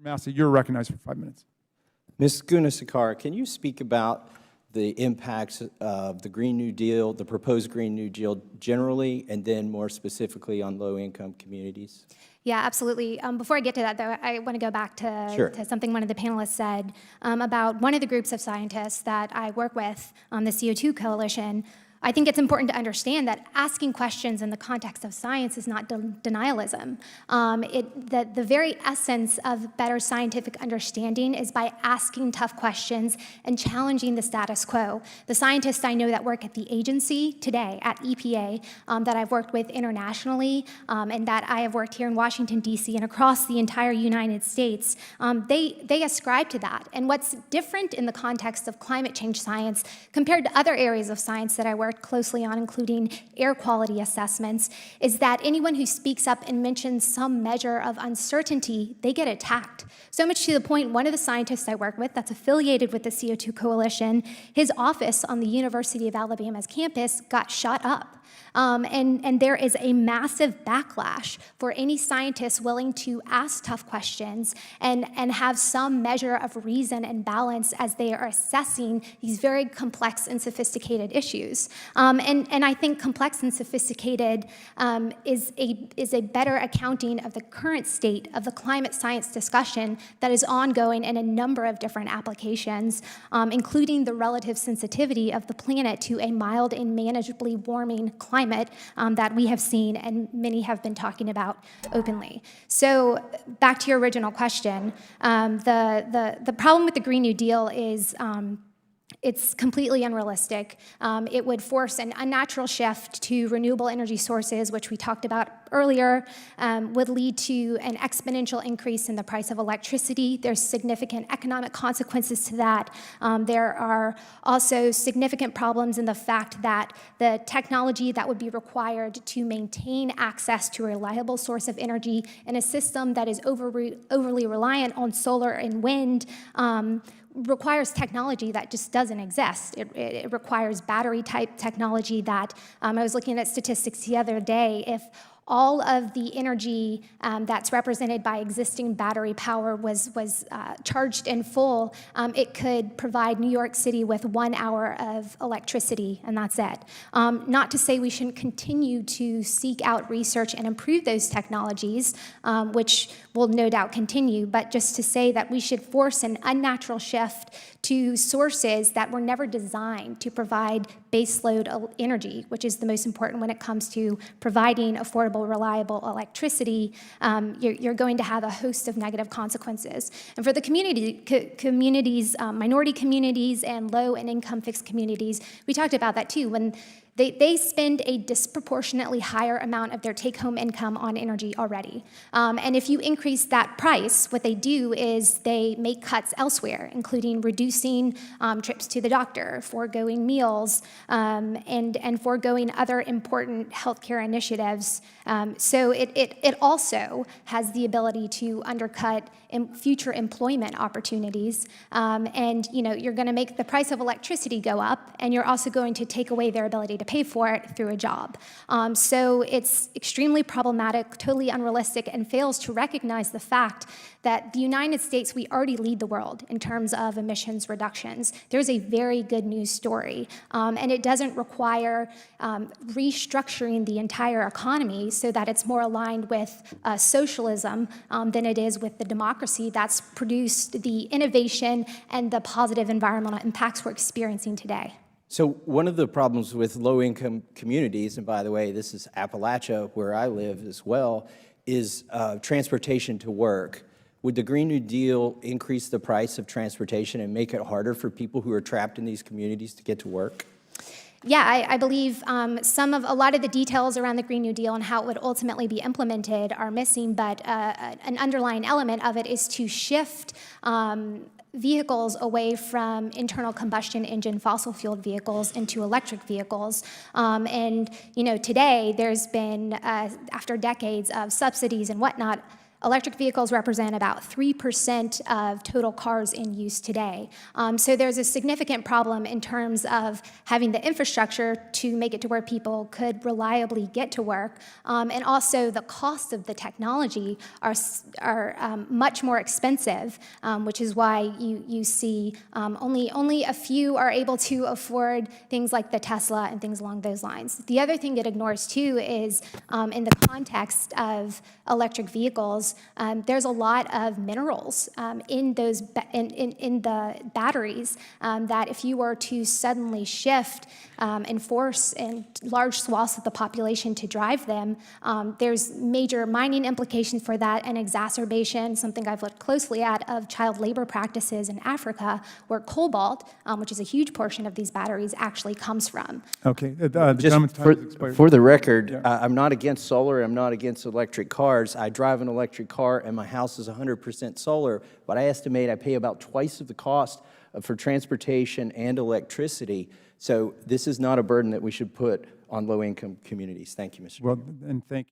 Massie, you're recognized for 5 minutes. Ms. Gunasakar, can you speak about the impacts of the Green New Deal, the proposed Green New Deal generally, and then more specifically on low-income communities? Yeah, absolutely. Before I get to that, though, I want to go back to something one of the panelists said about one of the groups of scientists that I work with on the CO2 Coalition. I think it's important to understand that asking questions in the context of science is not denialism. The very essence of better scientific understanding is by asking tough questions and challenging the status quo. The scientists I know that work at the agency today, at EPA, that I've worked with internationally, and that I have worked here in Washington, D.C., and across the entire United States, they ascribe to that. And what's different in the context of climate change science compared to other areas of science that I work closely on, including air quality assessments, is that anyone who speaks up and mentions some measure of uncertainty, they get attacked. So much to the point, one of the scientists I work with that's affiliated with the CO2 Coalition, his office on the University of Alabama's campus got shot up. And there is a massive backlash for any scientists willing to ask tough questions and have some measure of reason and balance as they are assessing these very complex and sophisticated issues. And I think complex and sophisticated is a better accounting of the current state of the climate science discussion that is ongoing in a number of different applications, including the relative sensitivity of the planet to a mild and manageably warming climate that we have seen and many have been talking about openly. So back to your original question, the problem with the Green New Deal is it's completely unrealistic. It would force an unnatural shift to renewable energy sources, which we talked about earlier, would lead to an exponential increase in the price of electricity. There's significant economic consequences to that. There are also significant problems in the fact that the technology that would be required to maintain access to a reliable source of energy in a system that is overly reliant on solar and wind requires technology that just doesn't exist. It requires battery-type technology that, I was looking at statistics the other day, if all of the energy that's represented by existing battery power was charged in full, it could provide New York City with 1 hour of electricity, and that's it. Not to say we shouldn't continue to seek out research and improve those technologies, which will no doubt continue, but just to say that we should force an unnatural shift to sources that were never designed to provide baseload energy, which is the most important when it comes to providing affordable, reliable electricity. You're going to have a host of negative consequences. And for the communities, minority communities and low and income fixed communities, we talked about that too. When they spend a disproportionately higher amount of their take-home income on energy already. And if you increase that price, what they do is they make cuts elsewhere, including reducing trips to the doctor, foregoing meals, and foregoing other important healthcare initiatives. So it also has the ability to undercut future employment opportunities. And you're going to make the price of electricity go up, and you're also going to take away their ability to pay for it through a job. So it's extremely problematic, totally unrealistic, and fails to recognize the fact that the United States, we already lead the world in terms of emissions reductions. There's a very good news story, and it doesn't require restructuring the entire economy so that it's more aligned with socialism than it is with the democracy that's produced the innovation and the positive environmental impacts we're experiencing today. So one of the problems with low-income communities, and by the way, this is Appalachia, where I live as well, is transportation to work. Would the Green New Deal increase the price of transportation and make it harder for people who are trapped in these communities to get to work? Yeah, I believe a lot of the details around the Green New Deal and how it would ultimately be implemented are missing, but an underlying element of it is to shift vehicles away from internal combustion engine fossil fueled vehicles into electric vehicles. And today there's been, after decades of subsidies and whatnot, electric vehicles represent about 3% of total cars in use today. So there's a significant problem in terms of having the infrastructure to make it to where people could reliably get to work, and also the cost of the technology are much more expensive, which is why you see only a few are able to afford things like the Tesla and things along those lines. The other thing it ignores too is in the context of electric vehicles, there's a lot of minerals in those in the batteries that if you were to suddenly shift and force in large swaths of the population to drive them, there's major mining implications for that and exacerbation, something I've looked closely at, of child labor practices in Africa, where cobalt, which is a huge portion of these batteries, actually comes from. Okay, the Just gentleman's time has expired. for the record, Yeah. I'm not against solar, I'm not against electric cars. I drive an electric car and my house is 100% solar, but I estimate I pay about twice of the cost for transportation and electricity. So this is not a burden that we should put on low-income communities. Thank you, Mr. Well, and thank